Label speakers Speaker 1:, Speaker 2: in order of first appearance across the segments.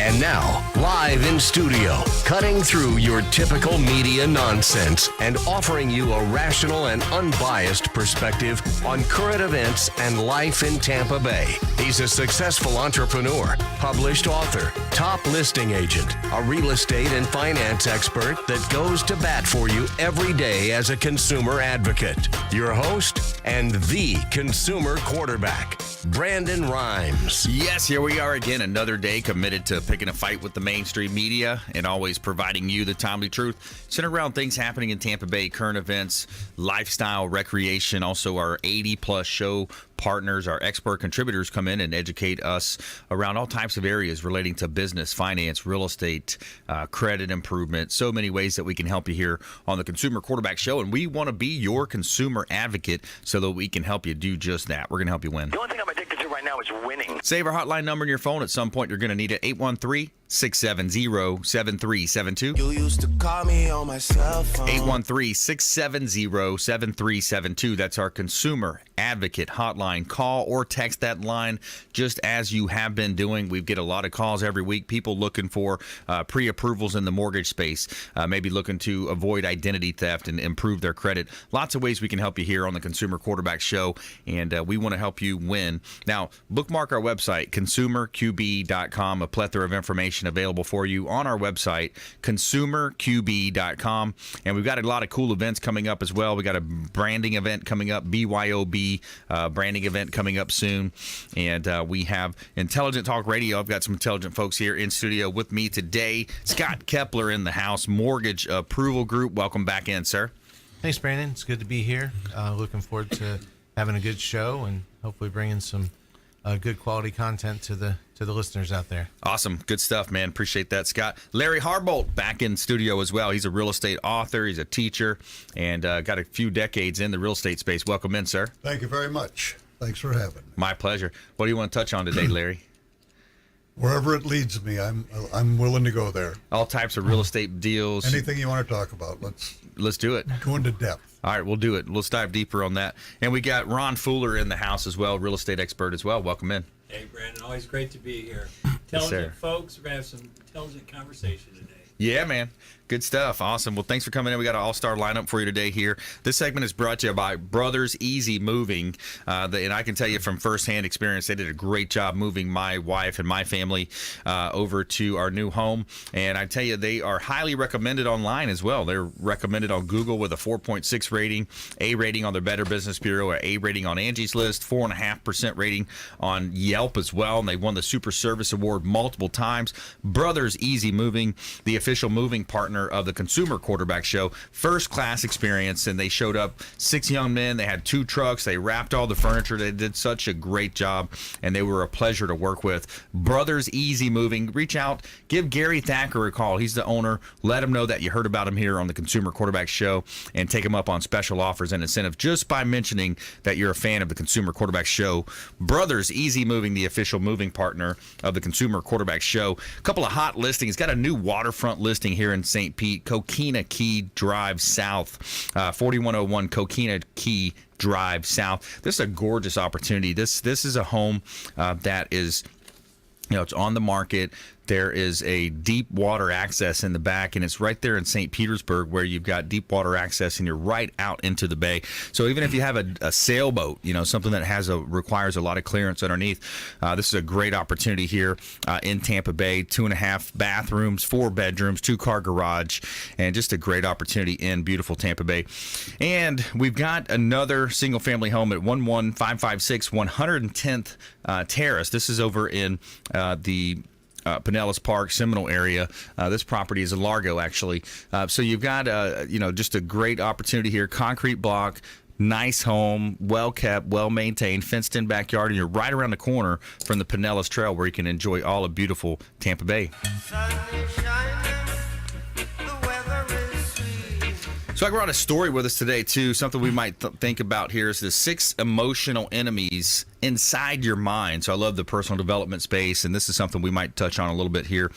Speaker 1: And now, live in studio, cutting through your typical media nonsense and offering you a rational and unbiased perspective on current events and life in Tampa Bay. He's a successful entrepreneur, published author, top listing agent, a real estate and finance expert that goes to bat for you every day as a consumer advocate. Your host and the consumer quarterback, Brandon Rhymes.
Speaker 2: Yes, here we are again, another day committed to picking a fight with the mainstream media and always providing you the timely truth centered around things happening in Tampa Bay, current events, lifestyle, recreation, also our 80-plus show partners, our expert contributors come in and educate us around all types of areas relating to business, finance, real estate, credit improvement, so many ways that we can help you here on the Consumer Quarterback Show. And we want to be your consumer advocate so that we can help you do just that. We're going to help you win.
Speaker 3: The only thing I'm addicted to right now is winning.
Speaker 2: Save our hotline number in your phone. At some point, you're going to need it. 813-670-7372.
Speaker 4: You used to call me on my cell phone.
Speaker 2: 813-670-7372. That's our consumer advocate hotline. Call or text that line just as you have been doing. We get a lot of calls every week. People looking for pre-approvals in the mortgage space, maybe looking to avoid identity theft and improve their credit. Lots of ways we can help you here on the Consumer Quarterback Show, and we want to help you win. Now, bookmark our website, consumerqb.com. A plethora of information available for you on our website, consumerqb.com. And we've got a lot of cool events coming up as well. We got a branding event coming up, BYOB branding event coming up soon. And we have Intelligent Talk Radio. I've got some intelligent folks here in studio with me today. Scott Kepler in the house, Mortgage Approval Group. Welcome back in, sir.
Speaker 5: Thanks, Brandon. It's good to be here. Looking forward to having a good show and hopefully bringing some good quality content to the listeners out there.
Speaker 2: Awesome. Good stuff, man. Appreciate that, Scott. Larry Harbolt back in studio as well. He's a real estate author. He's a teacher and got a few decades in the real estate space. Welcome in, sir.
Speaker 6: Thank you very much. Thanks for having me.
Speaker 2: My pleasure. What do you want to touch on today, Larry?
Speaker 6: Wherever it leads me, I'm willing to go there.
Speaker 2: All types of real estate deals.
Speaker 6: Anything you want to talk about,
Speaker 2: let's do it.
Speaker 6: Go into depth.
Speaker 2: All right, we'll do it. Let's dive deeper on that. And we got Ron Fuller in the house as well, real estate expert as well. Welcome in.
Speaker 7: Hey, Brandon, always great to be here.
Speaker 2: Yes,
Speaker 7: Intelligent folks, we're going to have some intelligent conversation today.
Speaker 2: Yeah, man. Good stuff. Awesome. Well, thanks for coming in. We got an all-star lineup for you today here. This segment is brought to you by Brothers Easy Moving. And I can tell you from firsthand experience, they did a great job moving my wife and my family over to our new home. And I tell you, they are highly recommended online as well. They're recommended on Google with a 4.6 rating, A rating on their Better Business Bureau, an A rating on Angie's List, 4.5% rating on Yelp as well. And they won the Super Service Award multiple times. Brothers Easy Moving, the official moving partner of the Consumer Quarterback Show. First class experience, and they showed up 6 young men. They had 2 trucks. They wrapped all the furniture. They did such a great job, and they were a pleasure to work with. Brothers Easy Moving. Reach out. Give Gary Thacker a call. He's the owner. Let him know that you heard about him here on the Consumer Quarterback Show, and take him up on special offers and incentive just by mentioning that you're a fan of the Consumer Quarterback Show. Brothers Easy Moving, the official moving partner of the Consumer Quarterback Show. A couple of hot listings. Got a new waterfront listing here in St. Pete, Coquina Key Drive South, 4101 Coquina Key Drive South. This is a gorgeous opportunity. This is a home that is, it's on the market. There is a deep water access in the back, and it's right there in St. Petersburg where you've got deep water access and you're right out into the bay. So even if you have a sailboat, something that requires a lot of clearance underneath, this is a great opportunity here in Tampa Bay. 2.5 bathrooms, 4 bedrooms, 2-car garage, and just a great opportunity in beautiful Tampa Bay. And we've got another single-family home at 11556 110th Terrace. This is over in the Pinellas Park, Seminole area. This property is in Largo, actually. So you've got, just a great opportunity here. Concrete block, nice home, well kept, well maintained, fenced in backyard, and you're right around the corner from the Pinellas Trail where you can enjoy all of beautiful Tampa Bay. So I brought a story with us today, too. Something we might think about here is the 6 emotional enemies inside your mind. So I love the personal development space, and this is something we might touch on a little bit here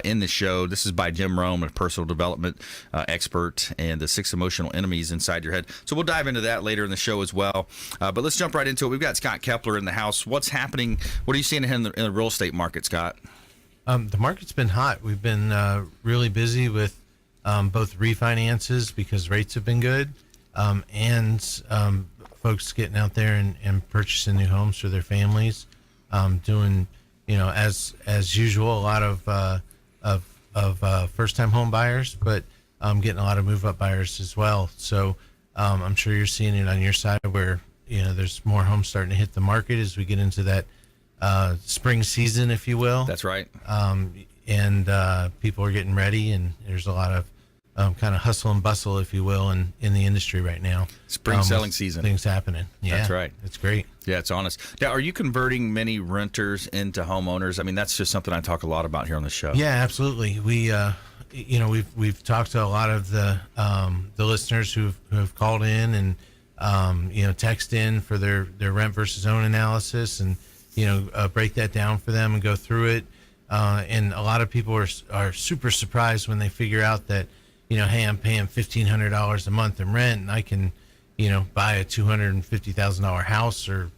Speaker 2: in the show. This is by Jim Rome, a personal development expert, and the 6 emotional enemies inside your head. So we'll dive into that later in the show as well. But let's jump right into it. We've got Scott Kepler in the house. What's happening? What are you seeing in the real estate market, Scott?
Speaker 5: The market's been hot. We've been really busy with both refinances because rates have been good, and folks getting out there and purchasing new homes for their families, doing, as usual, a lot of first-time home buyers, but getting a lot of move-up buyers as well. So I'm sure you're seeing it on your side where, there's more homes starting to hit the market as we get into that spring season, if you will.
Speaker 2: That's right.
Speaker 5: And people are getting ready, and there's a lot of kind of hustle and bustle, if you will, in the industry right now.
Speaker 2: Spring selling season.
Speaker 5: Things happening. Yeah,
Speaker 2: that's right.
Speaker 5: It's great.
Speaker 2: Yeah, it's honest. Now, are you converting many renters into homeowners? I mean, that's just something I talk a lot about here on the show.
Speaker 5: Yeah, absolutely. We, we've talked to a lot of the listeners who have called in and text in for their rent versus own analysis, and break that down for them and go through it. And a lot of people are super surprised when they figure out that, hey, I'm paying $1,500 a month in rent, and I can, buy a $250,000 house or,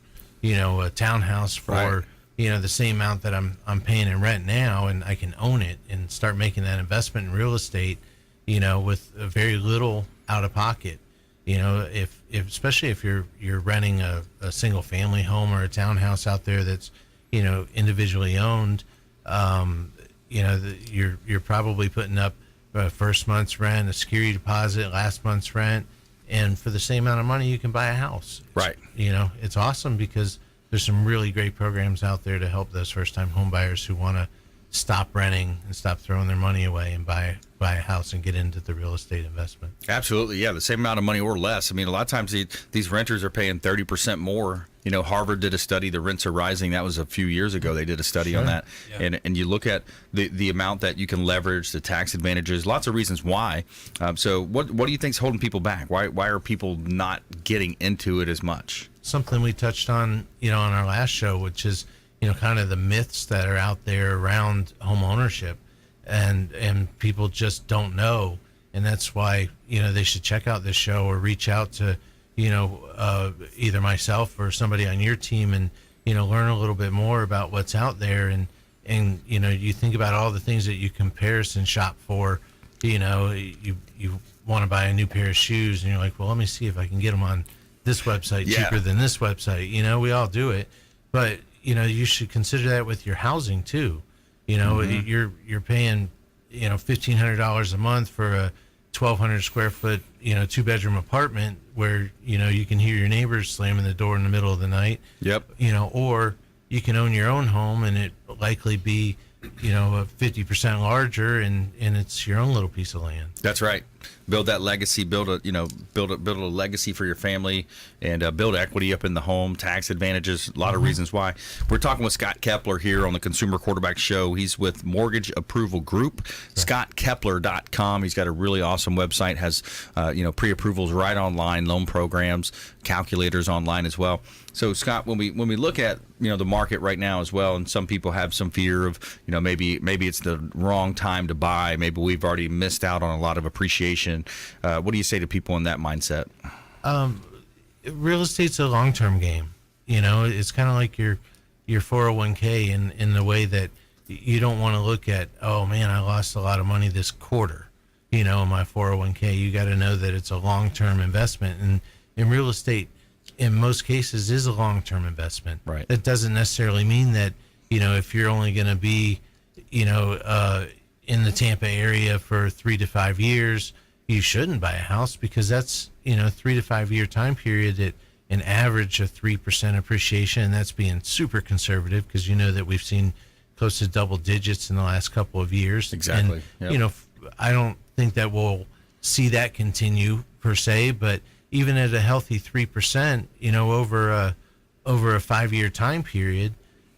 Speaker 5: a townhouse for,
Speaker 2: right,
Speaker 5: the same amount that I'm paying in rent now, and I can own it and start making that investment in real estate, with very little out of pocket. If especially if you're renting a single family home or a townhouse out there that's, individually owned, you're probably putting up first month's rent, a security deposit, last month's rent, and for the same amount of money you can buy a house.
Speaker 2: Right.
Speaker 5: It's awesome because there's some really great programs out there to help those first-time home buyers who want to stop renting and stop throwing their money away and buy a house and get into the real estate investment.
Speaker 2: Absolutely, yeah, the same amount of money or less. I mean, a lot of times these renters are paying 30% more. Harvard did a study, the rents are rising. That was a few years ago. They did a study on that. Yeah. And you look at the amount that you can leverage, the tax advantages, lots of reasons why. So what do you think is holding people back? Why are people not getting into it as much?
Speaker 5: Something we touched on, on our last show, which is, kind of the myths that are out there around home ownership, and people just don't know. And that's why, they should check out this show or reach out to, either myself or somebody on your team and, learn a little bit more about what's out there. And, you think about all the things that you comparison shop for, you want to buy a new pair of shoes and you're like, well, let me see if I can get them on this website cheaper than this website. We all do it, but you should consider that with your housing too. You're paying, $1,500 a month for a 1,200 square foot, 2-bedroom apartment where, you can hear your neighbors slamming the door in the middle of the night.
Speaker 2: Yep.
Speaker 5: Or you can own your own home and it likely be, 50% larger and it's your own little piece of land.
Speaker 2: That's right. Build that legacy, build a legacy for your family, and build equity up in the home, tax advantages, a lot of reasons why. We're talking with Scott Kepler here on the Consumer Quarterback Show. He's with Mortgage Approval Group, scottkepler.com. He's got a really awesome website, has pre-approvals right online, loan programs, calculators online as well. So Scott, when we look at the market right now as well, and some people have some fear of maybe it's the wrong time to buy, maybe we've already missed out on a lot of appreciation. What do you say to people in that mindset?
Speaker 5: Real estate's a long-term game. It's kind of like your 401k in the way that you don't want to look at, oh man, I lost a lot of money this quarter, in my 401k. You got to know that it's a long-term investment, and in real estate, in most cases, is a long-term investment.
Speaker 2: Right.
Speaker 5: That doesn't necessarily mean that, if you're only going to be, in the Tampa area for 3 to 5 years, you shouldn't buy a house, because that's, 3 to 5 year time period at an average of 3% appreciation. And that's being super conservative, because that we've seen close to double digits in the last couple of years.
Speaker 2: Exactly.
Speaker 5: And,
Speaker 2: yep.
Speaker 5: I don't think that we'll see that continue per se, but even at a healthy 3%, over a 5 year time period,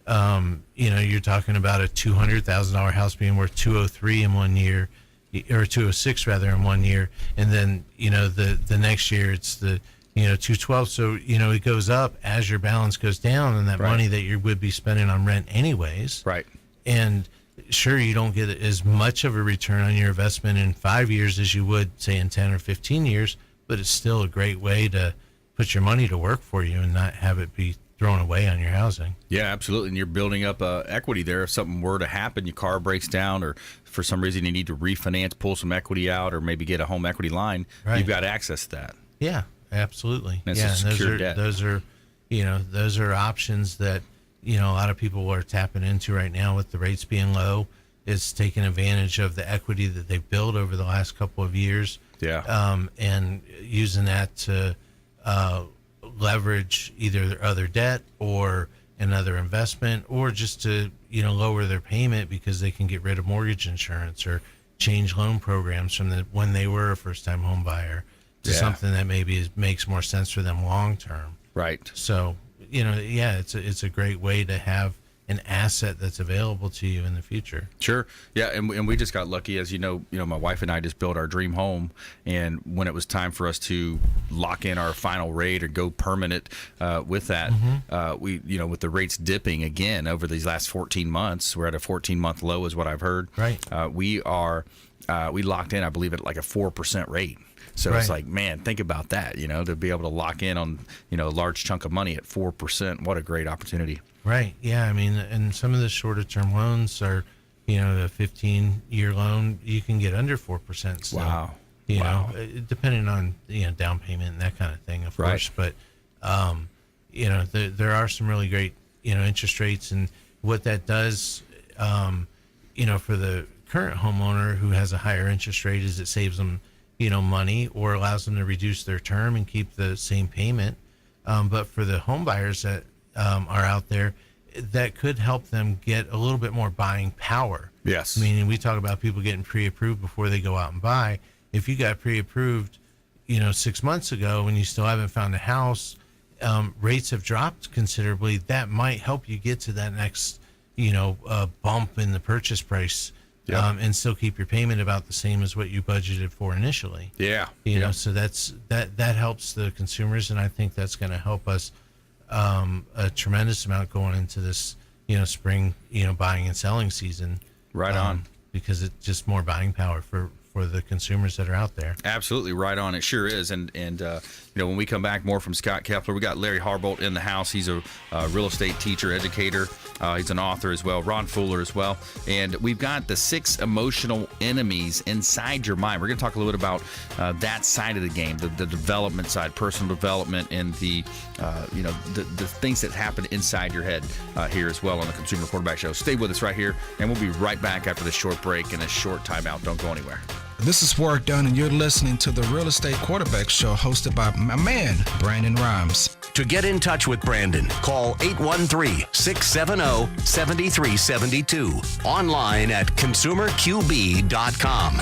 Speaker 5: you're talking about a $200,000 house being worth $203 in 1 year, or $206 rather in 1 year, and then the next year it's the $212. So it goes up as your balance goes down, and that
Speaker 2: right.
Speaker 5: money that you would be spending on rent anyways.
Speaker 2: Right.
Speaker 5: And sure, you don't get as much of a return on your investment in 5 years as you would say in 10 or 15 years, but it's still a great way to put your money to work for you and not have it be thrown away on your housing.
Speaker 2: Yeah, absolutely. And you're building up equity there. If something were to happen, your car breaks down, or for some reason you need to refinance, pull some equity out, or maybe get a home equity line,
Speaker 5: Right.
Speaker 2: you've got access to that.
Speaker 5: Yeah, absolutely.
Speaker 2: That's
Speaker 5: yeah,
Speaker 2: a
Speaker 5: and
Speaker 2: secure debt.
Speaker 5: Those are options that, a lot of people are tapping into right now with the rates being low. Is taking advantage of the equity that they've built over the last couple of years.
Speaker 2: Yeah.
Speaker 5: And using that to leverage either their other debt or another investment, or just to lower their payment because they can get rid of mortgage insurance or change loan programs from when they were a first-time home buyer to
Speaker 2: Yeah.
Speaker 5: something that maybe makes more sense for them long term.
Speaker 2: Right.
Speaker 5: So it's a great way to have an asset that's available to you in the future.
Speaker 2: Sure. Yeah, and we just got lucky, as you know, my wife and I just built our dream home, and when it was time for us to lock in our final rate or go permanent with that, we, with the rates dipping again over these last 14 months, we're at a 14-month low, is what I've heard.
Speaker 5: Right.
Speaker 2: We locked in, I believe, at like a 4% rate. So it's
Speaker 5: Right.
Speaker 2: like, man, think about that, to be able to lock in on, a large chunk of money at 4%. What a great opportunity.
Speaker 5: Right. Yeah. I mean, and some of the shorter term loans are, the 15-year loan, you can get under 4% still.
Speaker 2: Wow.
Speaker 5: Wow. Depending on, down payment and that kind of thing, of
Speaker 2: Right.
Speaker 5: course. But, there are some really great, interest rates. And what that does, for the current homeowner who has a higher interest rate is it saves them, money, or allows them to reduce their term and keep the same payment. But for the home buyers that are out there, that could help them get a little bit more buying power.
Speaker 2: Yes.
Speaker 5: Meaning, we talk about people getting pre-approved before they go out and buy. If you got pre-approved, 6 months ago and you still haven't found a house, rates have dropped considerably. That might help you get to that next, bump in the purchase price.
Speaker 2: Yeah.
Speaker 5: And still keep your payment about the same as what you budgeted for initially.
Speaker 2: Yeah.
Speaker 5: So that helps the consumers, and I think that's going to help us a tremendous amount going into this, spring, buying and selling season.
Speaker 2: Right on.
Speaker 5: Because it's just more buying power for the consumers that are out there.
Speaker 2: Absolutely right on. It sure is. And when we come back, more from Scott Kepler. We got Larry Harbolt in the house. He's a real estate teacher, educator. He's an author as well. Ron Fuller as well. And we've got the 6 emotional enemies inside your mind. We're going to talk a little bit about that side of the game, the development side, personal development, and the things that happen inside your head here as well on the Consumer Quarterback Show. Stay with us right here, and we'll be right back after this short break and a short timeout. Don't go anywhere.
Speaker 8: This is Work Done, and you're listening to the Real Estate Quarterback Show hosted by my man, Brandon Rhymes.
Speaker 1: To get in touch with Brandon, call 813-670-7372. Online at consumerqb.com.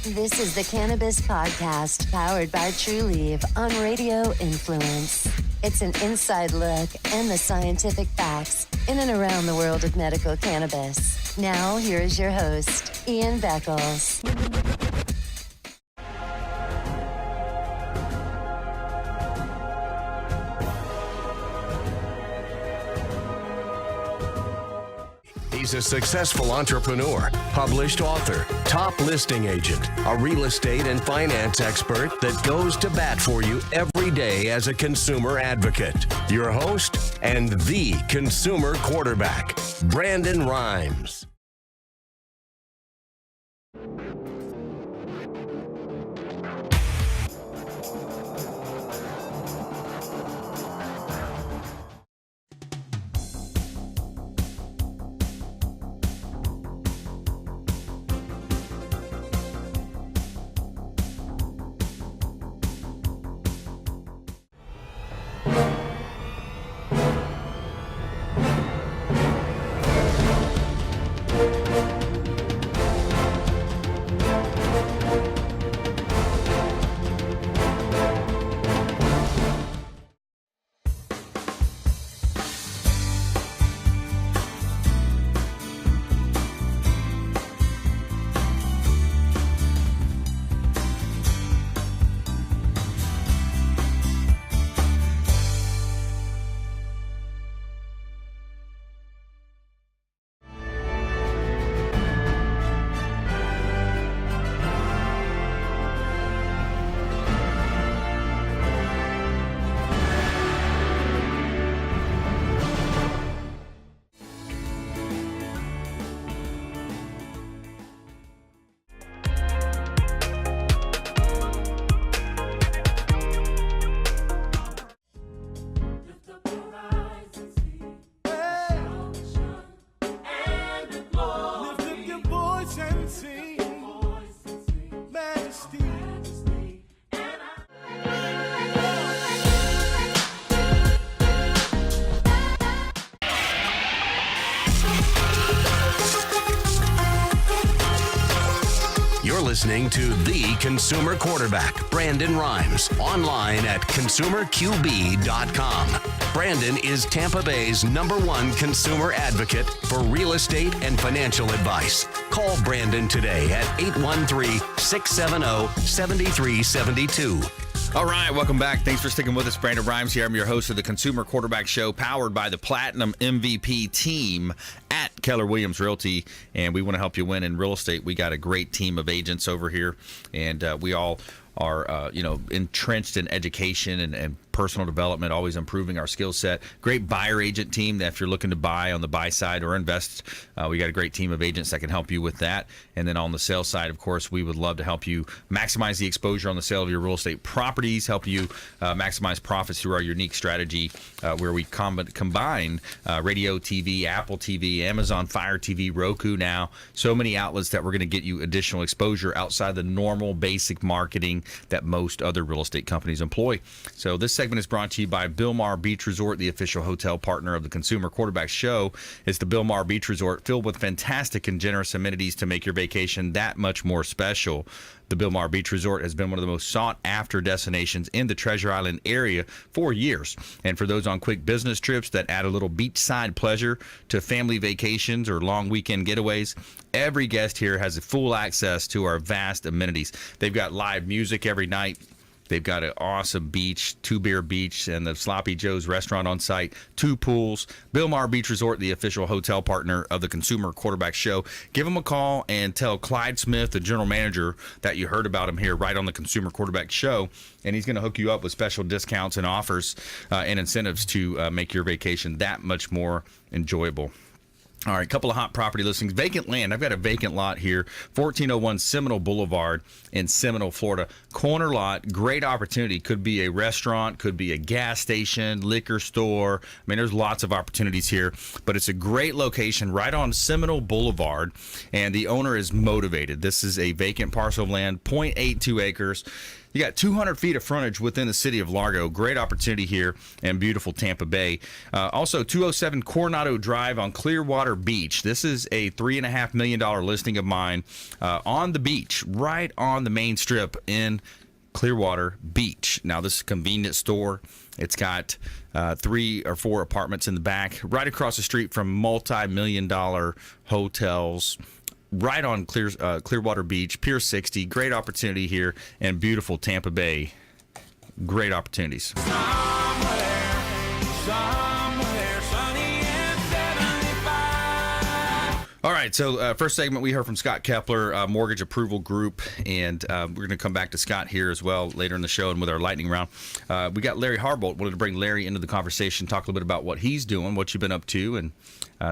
Speaker 9: This is the Cannabis Podcast, powered by TrueLeaf on Radio Influence. It's an inside look and the scientific facts in and around the world of medical cannabis. Now, here is your host, Ian Beckles.
Speaker 1: He's a successful entrepreneur, published author, top listing agent, a real estate and finance expert that goes to bat for you every day as a consumer advocate. Your host and the consumer quarterback, Brandon Rhymes. listening to the consumer quarterback, Brandon Rhymes, online at consumerqb.com. Brandon is Tampa Bay's #1 consumer advocate for real estate and financial advice. Call Brandon today at 813-670-7372.
Speaker 2: All right, welcome back. Thanks for sticking with us. Brandon Rhymes here. I'm your host of the Consumer Quarterback Show, powered by the Platinum MVP team at Keller Williams Realty. And we want to help you win in real estate. We got a great team of agents over here, and we all are, entrenched in education and personal development, always improving our skill set. Great buyer agent team that if you're looking to buy on the buy side or invest, we got a great team of agents that can help you with that. And then on the sales side, of course, we would love to help you maximize the exposure on the sale of your real estate properties, help you maximize profits through our unique strategy where we combine radio, TV, Apple TV, Amazon Fire TV, Roku now. So many outlets that we're going to get you additional exposure outside the normal basic marketing that most other real estate companies employ. So this segment is brought to you by Bilmar Beach Resort, the official hotel partner of the Consumer Quarterback Show. It's the Bilmar Beach Resort, filled with fantastic and generous amenities to make your vacation that much more special. The Bilmar Beach Resort has been one of the most sought-after destinations in the Treasure Island area for years. And for those on quick business trips that add a little beachside pleasure to family vacations or long weekend getaways, every guest here has full access to our vast amenities. They've got live music every night. They've got an awesome beach, 2-beer beach, and the Sloppy Joe's restaurant on site, 2 pools. Bilmar Beach Resort, the official hotel partner of the Consumer Quarterback Show. Give them a call and tell Clyde Smith, the general manager, that you heard about him here right on the Consumer Quarterback Show, and he's going to hook you up with special discounts and offers and incentives to make your vacation that much more enjoyable. All right, a couple of hot property listings. Vacant land. I've got a vacant lot here, 1401 Seminole Boulevard in Seminole, Florida. Corner lot, great opportunity. Could be a restaurant, could be a gas station, liquor store. I mean, there's lots of opportunities here, but it's a great location right on Seminole Boulevard, and the owner is motivated. This is a vacant parcel of land, 0.82 acres. You got 200 feet of frontage within the city of Largo. Great opportunity here in beautiful Tampa Bay. Also, 207 Coronado Drive on Clearwater Beach. This is a $3.5 million listing of mine on the beach, right on the main strip in Clearwater Beach. Now, this is a convenience store. It's got 3 or 4 apartments in the back, right across the street from multi-million-dollar hotels. Right on Clearwater Beach, Pier 60. Great opportunity here in beautiful Tampa Bay. Great opportunities.
Speaker 4: Somewhere sunny and 75.
Speaker 2: All right, so first segment, we heard from Scott Kepler, Mortgage Approval Group, and we're going to come back to Scott here as well later in the show and with our lightning round. We got Larry Harbolt. Wanted to bring Larry into the conversation, talk a little bit about what he's doing, what you've been up to, and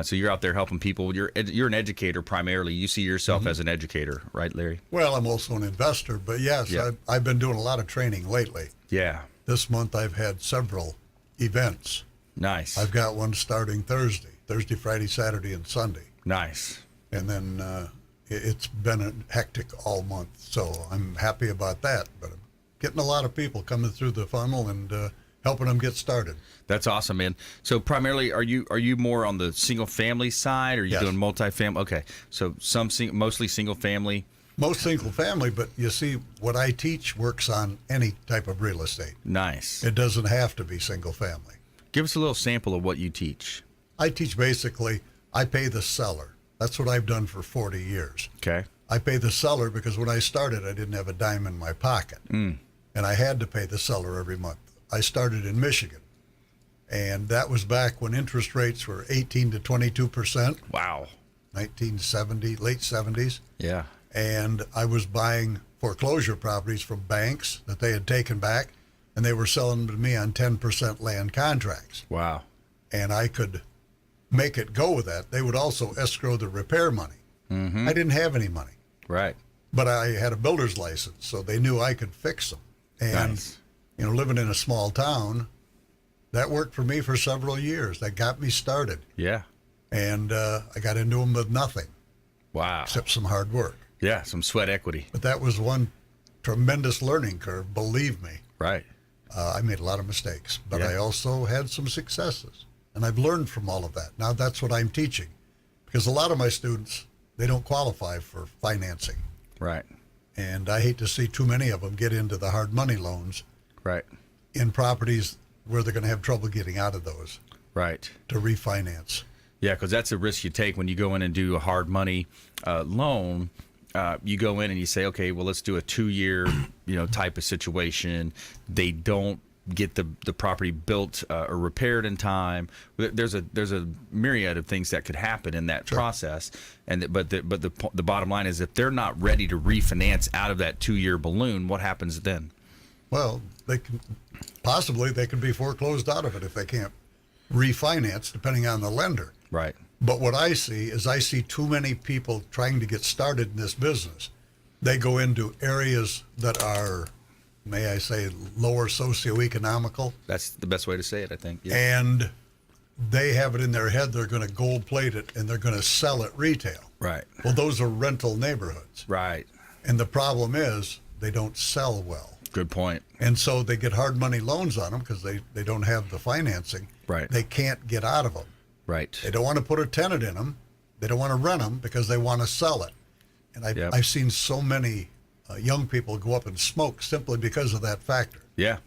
Speaker 2: so you're out there helping people. You're an educator primarily. You see yourself as an educator, right, Larry?
Speaker 6: Well, I'm also an investor, but yes,
Speaker 2: Yeah.
Speaker 6: I've been doing a lot of training lately.
Speaker 2: Yeah.
Speaker 6: This month I've had several events.
Speaker 2: Nice.
Speaker 6: I've got one starting Thursday, Friday, Saturday, and Sunday.
Speaker 2: Nice.
Speaker 6: And then it's been hectic all month, so I'm happy about that. But I'm getting a lot of people coming through the funnel and helping them get started.
Speaker 2: That's awesome, man. So primarily, are you more on the single family side, or are you
Speaker 6: Yes.
Speaker 2: doing multifamily? Okay, so mostly single family.
Speaker 6: Most single family, but you see, what I teach works on any type of real estate.
Speaker 2: Nice.
Speaker 6: It doesn't have to be single family.
Speaker 2: Give us a little sample of what you teach.
Speaker 6: I teach basically, I pay the seller. That's what I've done for 40 years.
Speaker 2: Okay.
Speaker 6: I pay the seller because when I started, I didn't have a dime in my pocket. And I had to pay the seller every month. I started in Michigan, and that was back when interest rates were 18 to 22%,
Speaker 2: Wow.
Speaker 6: 1970, late 70s.
Speaker 2: Yeah.
Speaker 6: And I was buying foreclosure properties from banks that they had taken back, and they were selling them to me on 10% land contracts.
Speaker 2: Wow.
Speaker 6: And I could make it go with that. They would also escrow the repair money. I didn't have any money,
Speaker 2: Right.
Speaker 6: but I had a builder's license, so they knew I could fix them. And,
Speaker 2: Nice.
Speaker 6: living in a small town, that worked for me for several years. That got me started.
Speaker 2: Yeah.
Speaker 6: And I got into them with nothing,
Speaker 2: Wow.
Speaker 6: except some hard work.
Speaker 2: Yeah, some sweat equity.
Speaker 6: But that was one tremendous learning curve, believe me.
Speaker 2: Right.
Speaker 6: I made a lot of mistakes, but
Speaker 2: Yeah.
Speaker 6: I also had some successes. And I've learned from all of that. Now that's what I'm teaching. Because a lot of my students, they don't qualify for financing.
Speaker 2: Right.
Speaker 6: And I hate to see too many of them get into the hard money loans
Speaker 2: Right.
Speaker 6: in properties where they're going to have trouble getting out of those
Speaker 2: Right.
Speaker 6: to refinance.
Speaker 2: Yeah, because that's a risk you take when you go in and do a hard money loan. You go in and you say, okay, well, let's do a 2-year, type of situation. They don't get the property built or repaired in time. There's a myriad of things that could happen in that process. And but the bottom line is, if they're not ready to refinance out of that 2-year balloon, what happens then?
Speaker 6: Well, they could be foreclosed out of it if they can't refinance, depending on the lender.
Speaker 2: Right.
Speaker 6: But what I see too many people trying to get started in this business. They go into areas that are, may I say, lower socioeconomical.
Speaker 2: That's the best way to say it, I think. Yeah.
Speaker 6: And they have it in their head they're going to gold plate it and they're going to sell it retail.
Speaker 2: Right.
Speaker 6: Well, those are rental neighborhoods.
Speaker 2: Right.
Speaker 6: And the problem is they don't sell well.
Speaker 2: Good point.
Speaker 6: And so they get hard money loans on them because they don't have the financing.
Speaker 2: Right.
Speaker 6: They can't get out of them.
Speaker 2: Right.
Speaker 6: They don't want to put a tenant in them. They don't want to rent them because they want to sell it. And I've seen so many young people go up and smoke simply because of that factor.
Speaker 2: Yeah.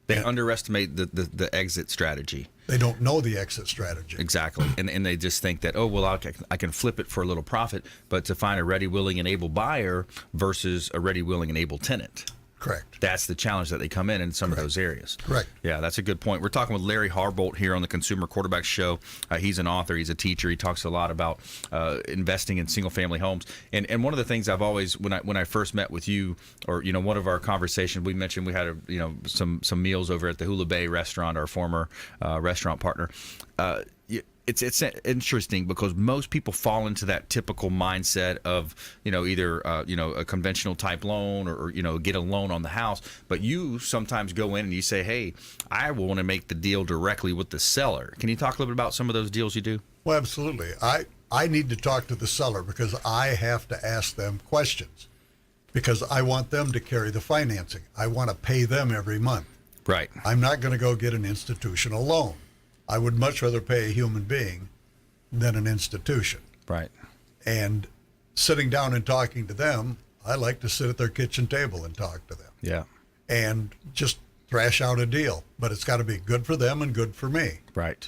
Speaker 2: They underestimate the exit strategy.
Speaker 6: They don't know the exit strategy.
Speaker 2: Exactly. And they just think that, oh, well, I can flip it for a little profit, but to find a ready, willing, and able buyer versus a ready, willing, and able tenant.
Speaker 6: Correct.
Speaker 2: That's the challenge that they come in some of those areas.
Speaker 6: Correct.
Speaker 2: Yeah, that's a good point. We're talking with Larry Harbolt here on the Consumer Quarterback Show. He's an author. He's a teacher. He talks a lot about investing in single-family homes. And one of the things I've always, when I first met with you, or one of our conversations, we mentioned we had some meals over at the Hula Bay restaurant, our former restaurant partner. It's interesting because most people fall into that typical mindset of either a conventional type loan or get a loan on the house, but you sometimes go in and you say, hey, I want to make the deal directly with the seller. Can you talk a little bit about some of those deals you do?
Speaker 6: Well, absolutely. I need to talk to the seller because I have to ask them questions because I want them to carry the financing. I want to pay them every month.
Speaker 2: Right.
Speaker 6: I'm not going to go get an institutional loan. I would much rather pay a human being than an institution.
Speaker 2: Right.
Speaker 6: And sitting down and talking to them, I like to sit at their kitchen table and talk to them.
Speaker 2: Yeah.
Speaker 6: And just thrash out a deal. But it's got to be good for them and good for me.
Speaker 2: Right.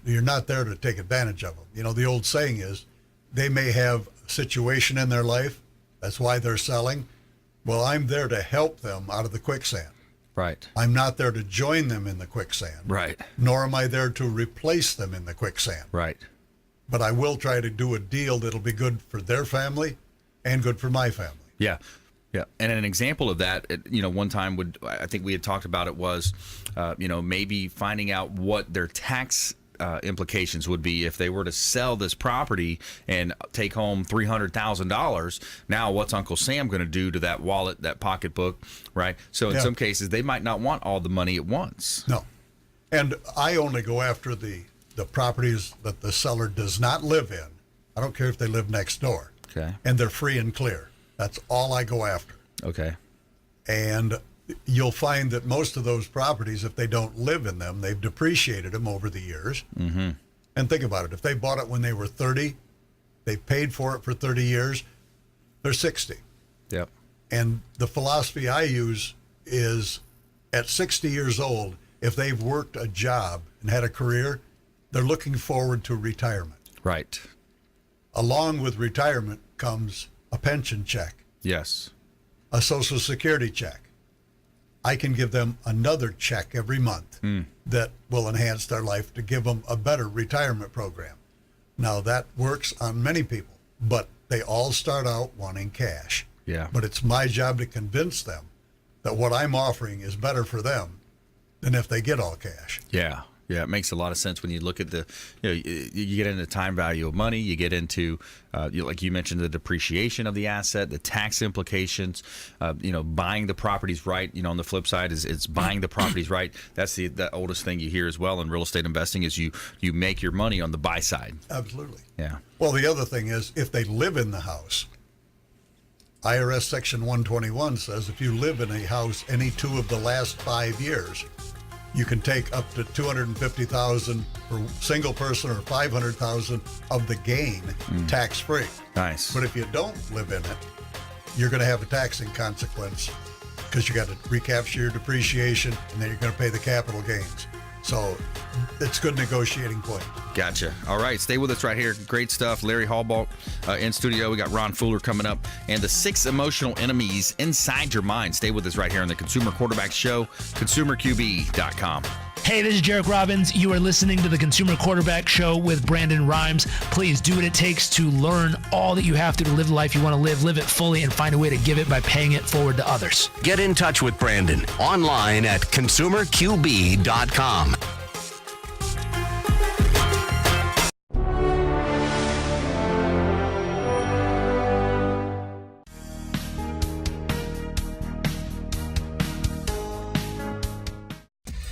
Speaker 6: You're not there to take advantage of them. The old saying is, they may have a situation in their life. That's why they're selling. Well, I'm there to help them out of the quicksand.
Speaker 2: Right.
Speaker 6: I'm not there to join them in the quicksand.
Speaker 2: Right.
Speaker 6: Nor am I there to replace them in the quicksand.
Speaker 2: Right.
Speaker 6: But I will try to do a deal that'll be good for their family and good for my family.
Speaker 2: Yeah. Yeah. And an example of that, one time I think we had talked about it was, maybe finding out what their tax implications would be if they were to sell this property and take home $300,000. Now, what's Uncle Sam going to do to that wallet, that pocketbook, right? So in some cases, they might not want all the money at once.
Speaker 6: No. And I only go after the properties that the seller does not live in. I don't care if they live next door.
Speaker 2: Okay.
Speaker 6: And they're free and clear. That's all I go after.
Speaker 2: Okay.
Speaker 6: And you'll find that most of those properties, if they don't live in them, they've depreciated them over the years.
Speaker 2: Mm-hmm.
Speaker 6: And think about it. If they bought it when they were 30, they paid for it for 30 years, they're 60.
Speaker 2: Yep.
Speaker 6: And the philosophy I use is at 60 years old, if they've worked a job and had a career, they're looking forward to retirement.
Speaker 2: Right.
Speaker 6: Along with retirement comes a pension check,
Speaker 2: Yes.
Speaker 6: a Social Security check. I can give them another check every month that will enhance their life to give them a better retirement program. Now, that works on many people, but they all start out wanting cash.
Speaker 2: Yeah.
Speaker 6: But it's my job to convince them that what I'm offering is better for them than if they get all cash.
Speaker 2: Yeah. Yeah, it makes a lot of sense when you look at you get into time value of money, you get into, like you mentioned, the depreciation of the asset, the tax implications, buying the properties right. On the flip side is it's buying the properties right. That's the oldest thing you hear as well in real estate investing is you make your money on the buy side.
Speaker 6: Absolutely.
Speaker 2: Yeah.
Speaker 6: Well, the other thing is if they live in the house, IRS Section 121 says if you live in a house any 2 of the last 5 years, you can take up to $250,000 for single person or $500,000 of the gain tax-free.
Speaker 2: Nice.
Speaker 6: But if you don't live in it, you're going to have a taxing consequence because you got to recapture your depreciation, and then you're going to pay the capital gains. So it's a good negotiating point.
Speaker 2: Gotcha. All right, stay with us right here. Great stuff. Larry Harbolt in studio. We got Ron Fuller coming up, and the 6 emotional enemies inside your mind. Stay with us right here on the Consumer Quarterback Show, consumerqb.com.
Speaker 10: Hey, this is Jarek Robbins. You are listening to the Consumer Quarterback Show with Brandon Rhymes. Please do what it takes to learn all that you have to live the life you want to live it fully, and find a way to give it by paying it forward to others.
Speaker 1: Get in touch with Brandon online at consumerqb.com.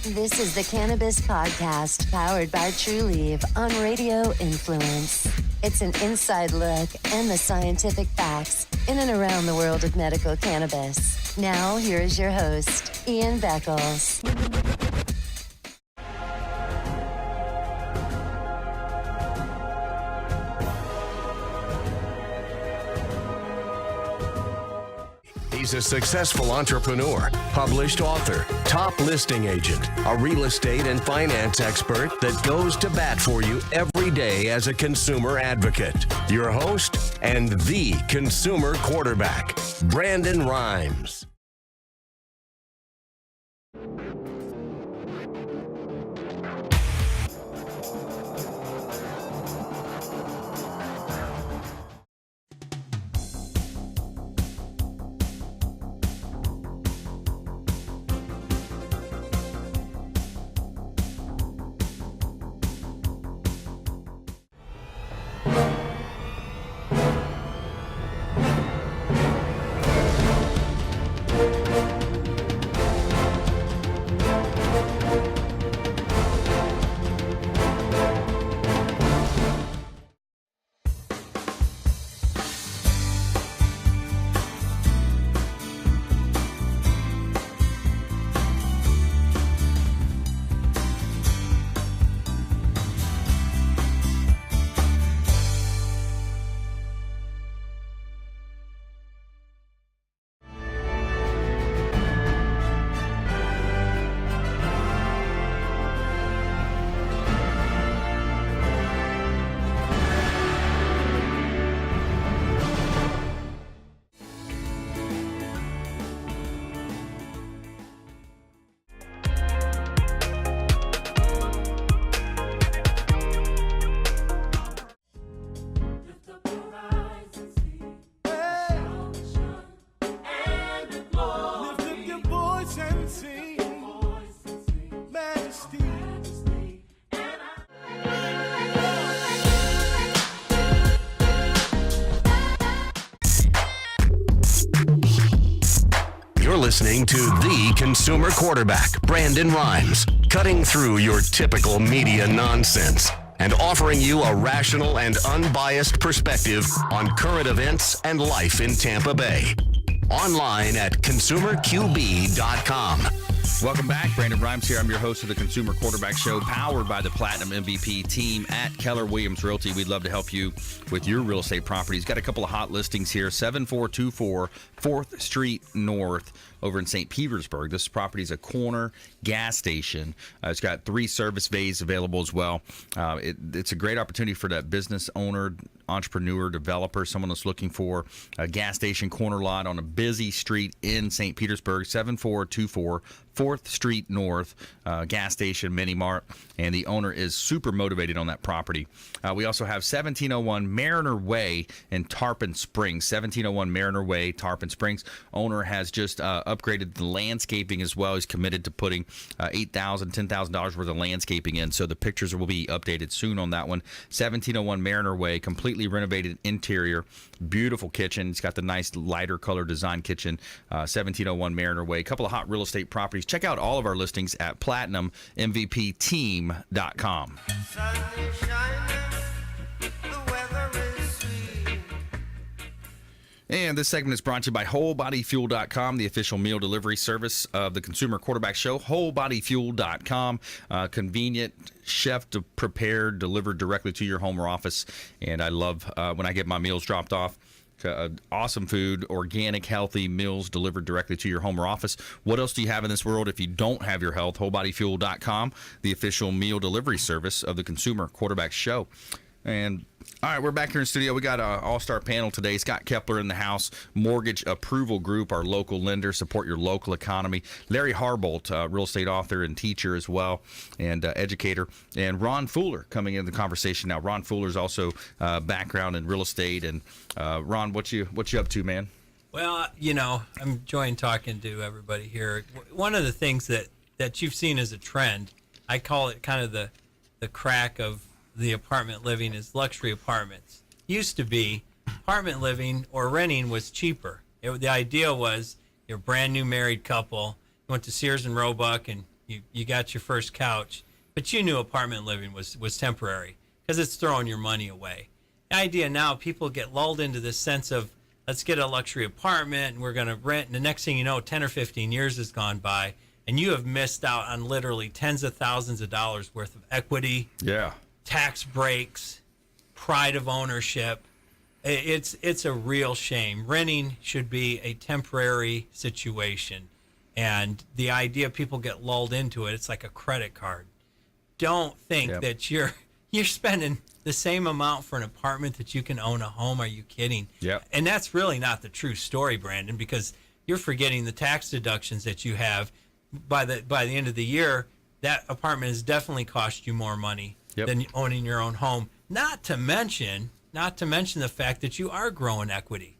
Speaker 9: This is the Cannabis Podcast, powered by TrueLeaf on Radio Influence. It's an inside look and the scientific facts in and around the world of medical cannabis. Now, here is your host, Ian Beckles.
Speaker 1: He's a successful entrepreneur, published author, top listing agent, a real estate and finance expert that goes to bat for you every day as a consumer advocate. Your host and the consumer quarterback, Brandon Rhymes. Listening to the consumer quarterback, Brandon Rhymes, cutting through your typical media nonsense and offering you a rational and unbiased perspective on current events and life in Tampa Bay. Online at consumerqb.com.
Speaker 2: Welcome back. Brandon Rhymes here. I'm your host of the Consumer Quarterback Show, powered by the Platinum MVP team at Keller Williams Realty. We'd love to help you with your real estate properties. Got a couple of hot listings here. 7424 4th Street North over in St. Petersburg. This property is a corner gas station. It's got 3 service bays available as well. It's a great opportunity for that business owner, entrepreneur, developer, someone that's looking for a gas station corner lot on a busy street in St. Petersburg. 7424 4th Street North, gas station, mini mart, and the owner is super motivated on that property. We also have 1701 Mariner Way in Tarpon Springs. 1701 Mariner Way, Tarpon Springs. Owner has just upgraded the landscaping as well. He's committed to putting $8,000, $10,000 worth of landscaping in, so the pictures will be updated soon on that one. 1701 Mariner Way, completely renovated interior, beautiful kitchen. It's got the nice lighter color design kitchen. 1701 Mariner Way. A couple of hot real estate properties. Check out all of our listings at PlatinumMVPTeam.com. And this segment is brought to you by WholeBodyFuel.com, the official meal delivery service of the Consumer Quarterback Show. WholeBodyFuel.com, convenient, chef-prepared, delivered directly to your home or office. And I love when I get my meals dropped off. Awesome food, organic, healthy meals delivered directly to your home or office. What else do you have in this world if you don't have your health? WholeBodyFuel.com, the official meal delivery service of the Consumer Quarterback Show. And all right, we're back here in studio. We got an all-star panel today. Scott Kepler in the house, Mortgage Approval Group, our local lender, support your local economy. Larry Harbolt, real estate author and teacher as well, and educator. And Ron Fuller coming into the conversation now. Ron Fuller's also background in real estate. And Ron, what you up to, man?
Speaker 7: Well, I'm enjoying talking to everybody here. One of the things that you've seen as a trend, I call it kind of the crack of the apartment living, is luxury apartments. Used to be apartment living or renting was cheaper. The idea was you're a brand new married couple, you went to Sears and Roebuck and you got your first couch, but you knew apartment living was temporary because it's throwing your money away. The idea now, people get lulled into this sense of, let's get a luxury apartment and we're going to rent, and the next thing you know, 10 or 15 years has gone by and you have missed out on literally tens of thousands of dollars worth of equity.
Speaker 2: Yeah.
Speaker 7: Tax breaks, pride of ownership. It's a real shame. Renting should be a temporary situation. And the idea people get lulled into it, it's like a credit card. Don't think that you're spending the same amount for an apartment that you can own a home. Are you kidding?
Speaker 2: Yep.
Speaker 7: And that's really not the true story, Brandon, because you're forgetting the tax deductions that you have. By the end of the year, that apartment has definitely cost you more money than owning your own home. Not to mention the fact that you are growing equity.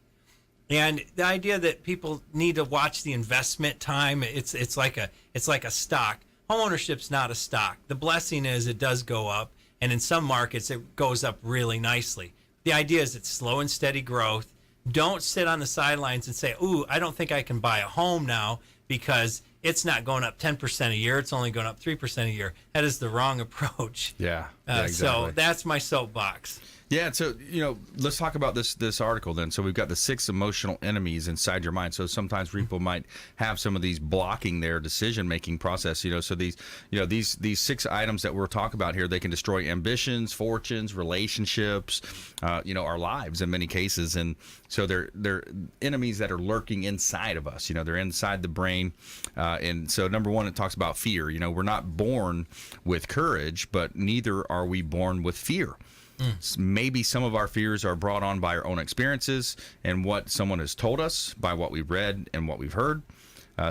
Speaker 7: And the idea that people need to watch the investment time, it's like a stock. Homeownership's not a stock. The blessing is it does go up, and in some markets it goes up really nicely. The idea is it's slow and steady growth. Don't sit on the sidelines and say, "Ooh, I don't think I can buy a home now because it's not going up 10% a year. It's only going up 3% a year." That is the wrong approach.
Speaker 2: Yeah, exactly.
Speaker 7: So that's my soapbox.
Speaker 2: Yeah, so, let's talk about this article then. So we've got the 6 emotional enemies inside your mind. So sometimes people might have some of these blocking their decision-making process, So these 6 items that we're talking about here, they can destroy ambitions, fortunes, relationships, our lives in many cases. And so they're enemies that are lurking inside of us. They're inside the brain. And so number 1, it talks about fear. We're not born with courage, but neither are we born with fear. Maybe some of our fears are brought on by our own experiences and what someone has told us, by what we've read and what we've heard.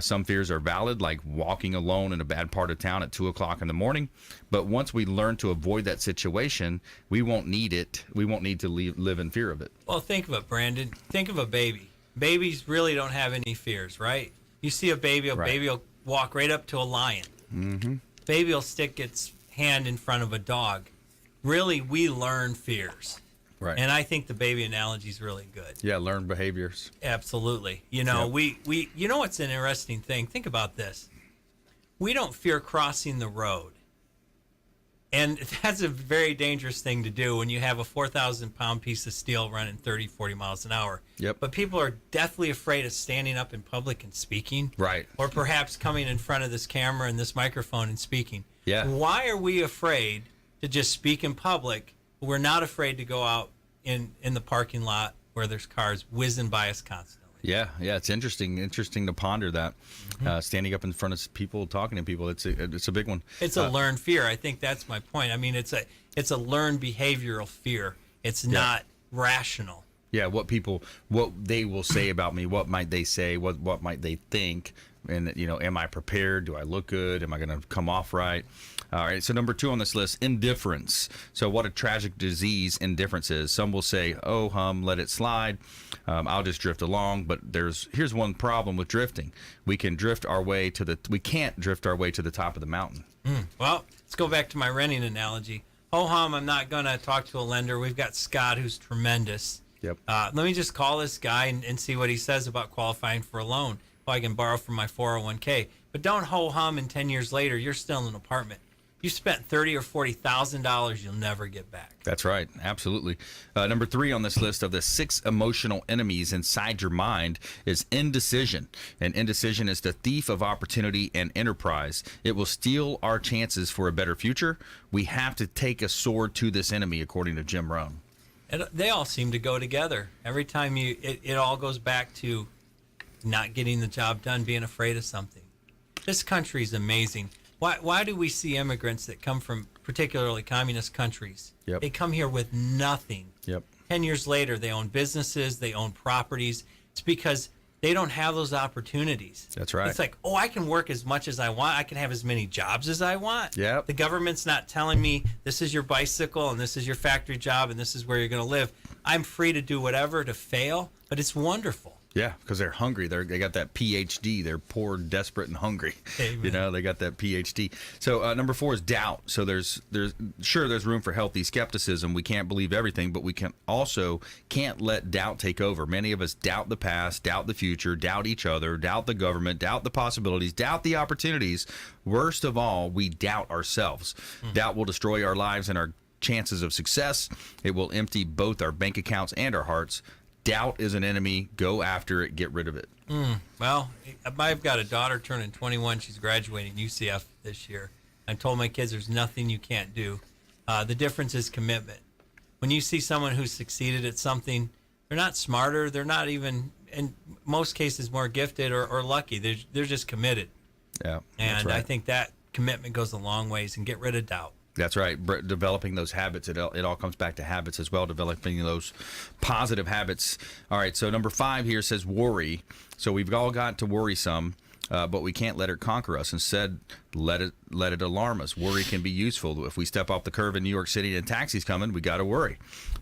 Speaker 2: Some fears are valid, like walking alone in a bad part of town at 2 o'clock in the morning. But once we learn to avoid that situation, we won't need it. We won't need to live in fear of it.
Speaker 7: Well, think of it, Brandon. Think of a baby. Babies really don't have any fears, right? You see a baby will walk right up to a lion. Mm-hmm. Baby will stick its hand in front of a dog. Really, we learn fears.
Speaker 2: Right.
Speaker 7: And I think the baby analogy is really good.
Speaker 2: Yeah, learned behaviors.
Speaker 7: Absolutely. We what's an interesting thing? Think about this. We don't fear crossing the road. And that's a very dangerous thing to do when you have a 4,000-pound piece of steel running 30, 40 miles an hour.
Speaker 2: Yep.
Speaker 7: But people are deathly afraid of standing up in public and speaking.
Speaker 2: Right.
Speaker 7: Or perhaps coming in front of this camera and this microphone and speaking.
Speaker 2: Yeah.
Speaker 7: Why are we afraid to just speak in public? We're not afraid to go out in the parking lot where there's cars whizzing by us constantly.
Speaker 2: Yeah, it's interesting to ponder that. Standing up in front of people, talking to people, it's a big one.
Speaker 7: It's a learned fear. I think that's my point. I mean, it's a learned behavioral fear. It's not rational.
Speaker 2: Yeah, what they will say about me, what might they say, what might they think, and am I prepared? Do I look good? Am I going to come off right? All right, so number 2 on this list, indifference. So what a tragic disease indifference is. Some will say, "Oh, let it slide. I'll just drift along." But here's one problem with drifting. We can't drift our way to the top of the mountain.
Speaker 7: Well, let's go back to my renting analogy. I'm not going to talk to a lender. We've got Scott, who's tremendous.
Speaker 2: Yep.
Speaker 7: Let me just call this guy and see what he says about qualifying for a loan. I can borrow from my 401k. But don't and 10 years later, you're still in an apartment. You spent $30,000 or $40,000 you'll never get back.
Speaker 2: That's right. Absolutely. Number 3 on this list of the 6 emotional enemies inside your mind is indecision. And indecision is the thief of opportunity and enterprise. It will steal our chances for a better future. We have to take a sword to this enemy, according to Jim Rohn.
Speaker 7: They all seem to go together. Every time it all goes back to not getting the job done, being afraid of something. This country is amazing. Why do we see immigrants that come from particularly communist countries?
Speaker 2: Yep.
Speaker 7: They come here with nothing.
Speaker 2: Yep.
Speaker 7: 10 years later, they own businesses, they own properties. It's because they don't have those opportunities.
Speaker 2: That's right.
Speaker 7: It's like, oh, I can work as much as I want. I can have as many jobs as I want.
Speaker 2: Yep.
Speaker 7: The government's not telling me this is your bicycle and this is your factory job and this is where you're going to live. I'm free to do whatever, to fail, but it's wonderful.
Speaker 2: Yeah, because they're hungry. They got that PhD. They're poor, desperate, and hungry.
Speaker 7: Amen.
Speaker 2: You know, they got that PhD. So number 4 is doubt. So there's room for healthy skepticism. We can't believe everything, but we can't let doubt take over. Many of us doubt the past, doubt the future, doubt each other, doubt the government, doubt the possibilities, doubt the opportunities. Worst of all, we doubt ourselves. Doubt will destroy our lives and our chances of success. It will empty both our bank accounts and our hearts. Doubt is an enemy. Go after it. Get rid of it.
Speaker 7: Well, I've got a daughter turning 21. She's graduating UCF this year. I told my kids there's nothing you can't do. The difference is commitment. When you see someone who's succeeded at something, they're not smarter. They're not even, in most cases, more gifted or lucky. They're just committed.
Speaker 2: Yeah,
Speaker 7: and
Speaker 2: that's right.
Speaker 7: I think that commitment goes a long ways, and get rid of doubt.
Speaker 2: That's right. Developing those habits, it all comes back to habits as well, developing those positive habits. All right, so number 5 here says worry. So we've all got to worry some, but we can't let it conquer us. Instead, let it alarm us. Worry can be useful. If we step off the curve in New York City and a taxi's coming, we got to worry.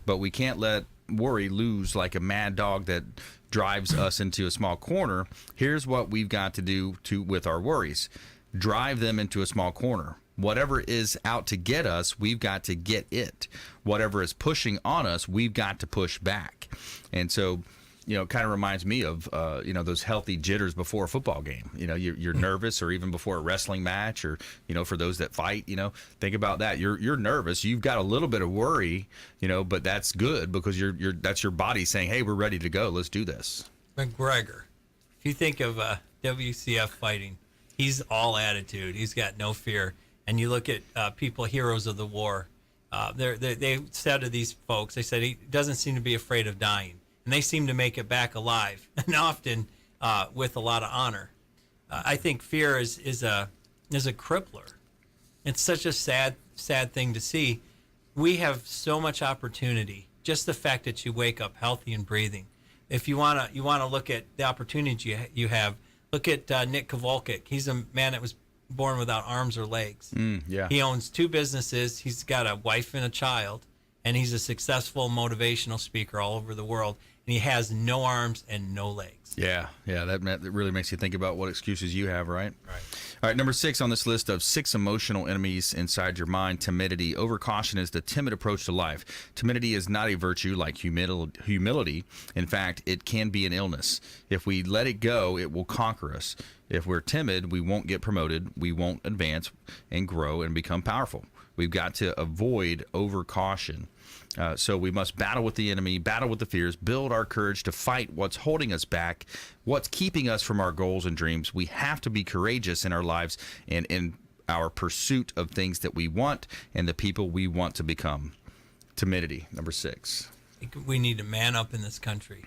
Speaker 2: But we can't let worry loose like a mad dog that drives us into a small corner. Here's what we've got to do with our worries. Drive them into a small corner. Whatever is out to get us, we've got to get it. Whatever is pushing on us, we've got to push back. And so, it kind of reminds me of, those healthy jitters before a football game. You're nervous, or even before a wrestling match, or, for those that fight, think about that. You're nervous. You've got a little bit of worry, but that's good because that's your body saying, hey, we're ready to go. Let's do this.
Speaker 7: McGregor, if you think of WCF fighting, he's all attitude. He's got no fear. And you look at people, heroes of the war, they said to these folks, they said he doesn't seem to be afraid of dying. And they seem to make it back alive, and often with a lot of honor. I think fear is a crippler. It's such a sad thing to see. We have so much opportunity. Just the fact that you wake up healthy and breathing. If you wanna look at the opportunity you have, look at Nick Kowalczyk. He's a man that was born without arms or legs.
Speaker 2: Yeah.
Speaker 7: He owns 2 businesses. He's got a wife and a child, and he's a successful motivational speaker all over the world. And he has no arms and no legs.
Speaker 2: Yeah, that really makes you think about what excuses you have, right?
Speaker 7: Right.
Speaker 2: All right, number 6 on this list of 6 emotional enemies inside your mind: timidity. Overcaution is the timid approach to life. Timidity is not a virtue like humility. In fact, it can be an illness. If we let it go, it will conquer us. If we're timid, we won't get promoted, we won't advance and grow and become powerful. We've got to avoid overcaution. So we must battle with the enemy, battle with the fears, build our courage to fight what's holding us back, what's keeping us from our goals and dreams. We have to be courageous in our lives and in our pursuit of things that we want and the people we want to become. Timidity, number 6.
Speaker 7: We need to man up in this country.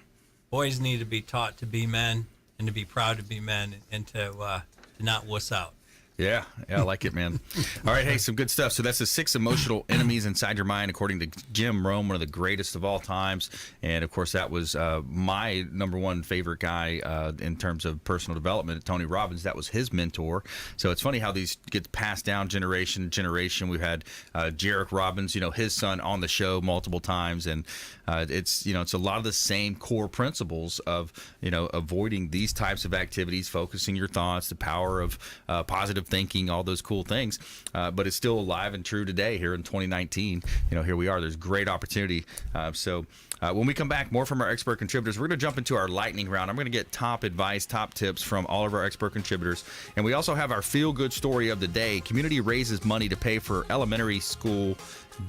Speaker 7: Boys need to be taught to be men and to be proud to be men and to not wuss out.
Speaker 2: Yeah, I like it, man. All right, hey, some good stuff. So that's the 6 emotional enemies inside your mind, according to Jim Rome, one of the greatest of all times. And, of course, that was my number 1 favorite guy in terms of personal development, Tony Robbins. That was his mentor. So it's funny how these get passed down generation to generation. We've had Jarek Robbins, his son, on the show multiple times. And it's a lot of the same core principles of, avoiding these types of activities, focusing your thoughts, the power of positive thinking, all those cool things, but it's still alive and true today here in 2019. Here we are. There's great opportunity. So when we come back, more from our expert contributors. We're going to jump into our lightning round. I'm going to get top advice, top tips from all of our expert contributors, and we also have our feel-good story of the day. Community raises money to pay for elementary school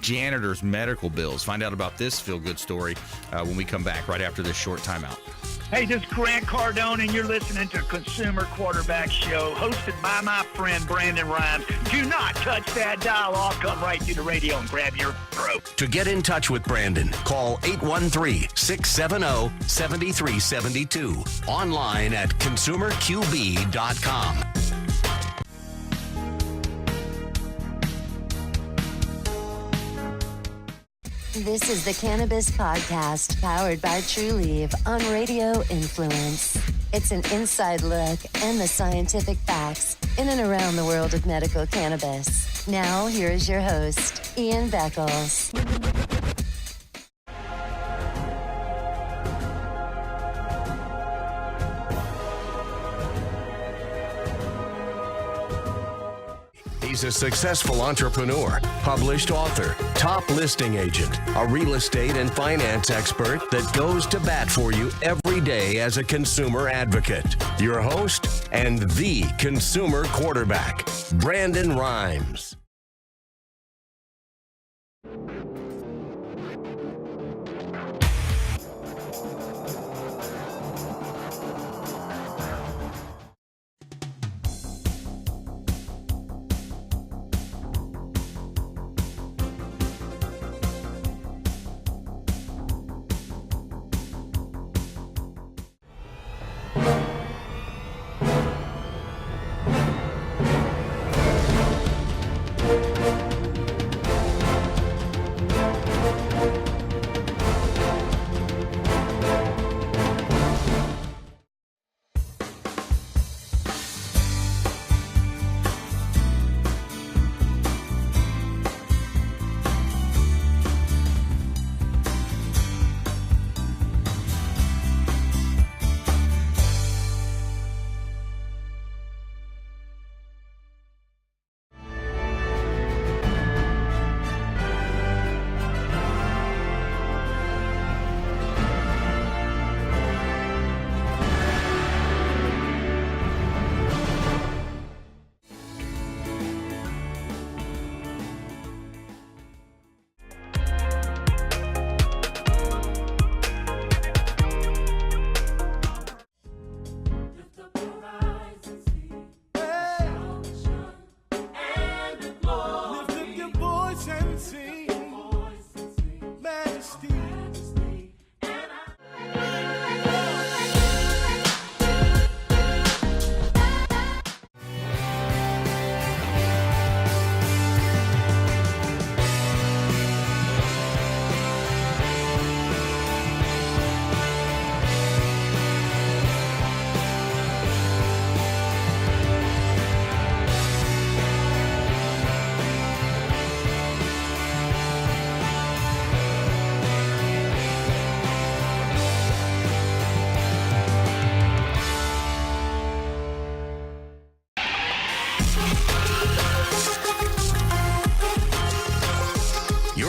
Speaker 2: janitors' medical bills. Find out about this feel-good story when we come back right after this short timeout.
Speaker 11: Hey, this is Grant Cardone, and you're listening to Consumer Quarterback Show, hosted by my friend Brandon Rhymes. Do not touch that dial. I'll come right through the radio and grab your throat.
Speaker 1: To get in touch with Brandon, call 813-670-7372. Online at consumerqb.com.
Speaker 9: This is the Cannabis Podcast, powered by True Leaf on Radio Influence. It's an inside look and the scientific facts in and around the world of medical cannabis. Now, here is your host, Ian Beckles.
Speaker 1: He's a successful entrepreneur, published author, top listing agent, a real estate and finance expert that goes to bat for you every day as a consumer advocate. Your host and the consumer quarterback, Brandon Rhymes.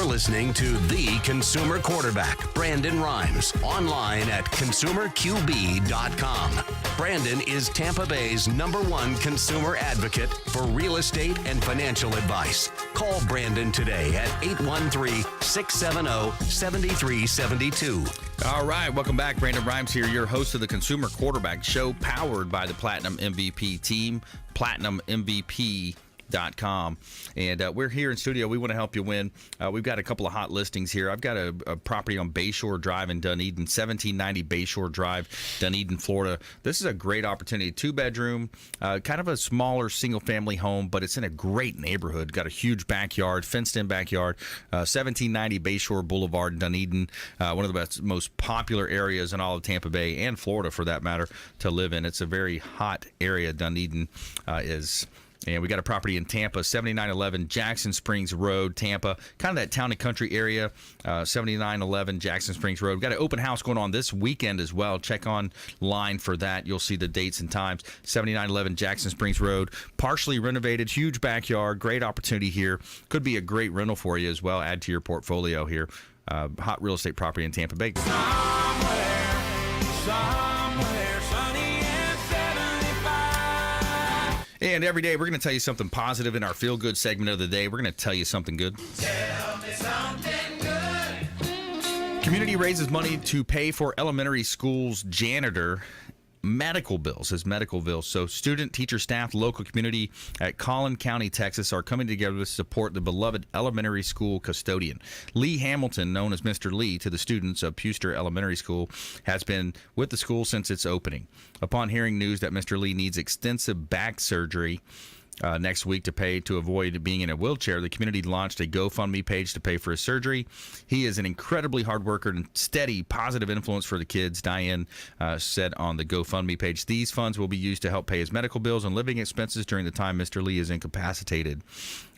Speaker 1: Listening to the consumer quarterback, Brandon Rhymes, online at consumerqb.com. Brandon is Tampa Bay's #1 consumer advocate for real estate and financial advice. Call Brandon today at 813-670-7372.
Speaker 2: All right, welcome back. Brandon Rhymes here, your host of the Consumer Quarterback Show, powered by the Platinum MVP team, PlatinumMVP.com. And we're here in studio. We want to help you win. We've got a couple of hot listings here. I've got a property on Bayshore Drive in Dunedin, 1790 Bayshore Drive, Dunedin, Florida. This is a great opportunity. 2-bedroom, kind of a smaller single-family home, but it's in a great neighborhood. Got a huge backyard, fenced-in backyard. 1790 Bayshore Boulevard in Dunedin, one of the most popular areas in all of Tampa Bay and Florida, for that matter, to live in. It's a very hot area, Dunedin is. And we got a property in Tampa, 7911 Jackson Springs Road, Tampa. Kind of that town and country area, 7911 Jackson Springs Road. We've got an open house going on this weekend as well. Check online for that. You'll see the dates and times. 7911 Jackson Springs Road. Partially renovated, huge backyard. Great opportunity here. Could be a great rental for you as well. Add to your portfolio here. Hot real estate property in Tampa Bay.
Speaker 4: Somewhere sunny and 75.
Speaker 2: And every day we're going to tell you something positive in our Feel Good segment of the day. We're going to tell you something good.
Speaker 4: Tell me something good.
Speaker 2: Community raises money to pay for elementary school's janitor medical bills, his medical bills. So student, teacher, staff, local community at Collin County, Texas are coming together to support the beloved elementary school custodian. Lee Hamilton, known as Mr. Lee to the students of Puster Elementary School, has been with the school since its opening. Upon hearing news that Mr. Lee needs extensive back surgery next week to pay to avoid being in a wheelchair, the community launched a GoFundMe page to pay for his surgery. He is an incredibly hard worker and steady, positive influence for the kids, Diane said on the GoFundMe page. These funds will be used to help pay his medical bills and living expenses during the time Mr. Lee is incapacitated.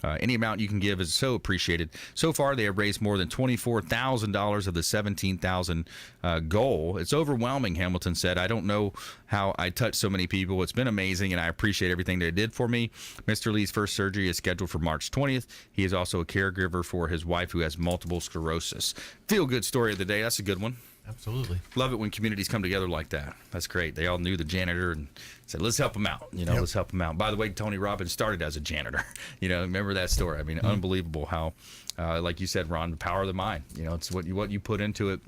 Speaker 2: Any amount you can give is so appreciated. So far, they have raised more than $24,000 of the $17,000 goal. It's overwhelming, Hamilton said. I don't know how I touched so many people. It's been amazing, and I appreciate everything they did for me. Mr. Lee's first surgery is scheduled for March 20th. He is also a caregiver for his wife who has multiple sclerosis. Feel-good story of the day. That's a good one.
Speaker 5: Absolutely.
Speaker 2: Love it when communities come together like that. That's great. They all knew the janitor and said, let's help him out. Let's help him out. By the way, Tony Robbins started as a janitor. Remember that story. I mean, unbelievable how, like you said, Ron, the power of the mind. It's what you put into it.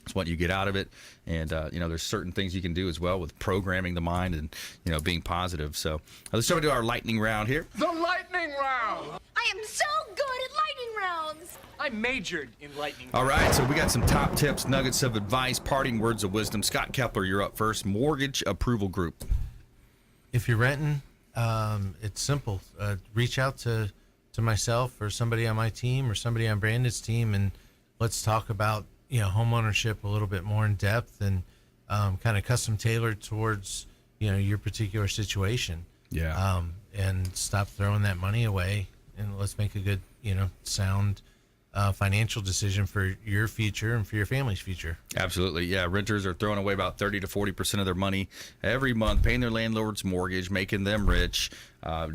Speaker 2: It's what you get out of it. And, there's certain things you can do as well with programming the mind and, being positive. So let's jump into our lightning round here.
Speaker 4: The lightning round.
Speaker 12: I am so good at lightning rounds.
Speaker 4: I majored in lightning.
Speaker 2: All right, so we got some top tips, nuggets of advice, parting words of wisdom. Scott Kepler, you're up first. Mortgage Approval Group.
Speaker 5: If you're renting, it's simple. Reach out to myself or somebody on my team or somebody on Brandon's team, and let's talk about home ownership a little bit more in depth and kind of custom tailored towards your particular situation.
Speaker 2: Yeah.
Speaker 5: And stop throwing that money away, and let's make a good sound financial decision for your future and for your family's future.
Speaker 2: Absolutely. Yeah. Renters are throwing away about 30 to 40% of their money every month, paying their landlord's mortgage, making them rich,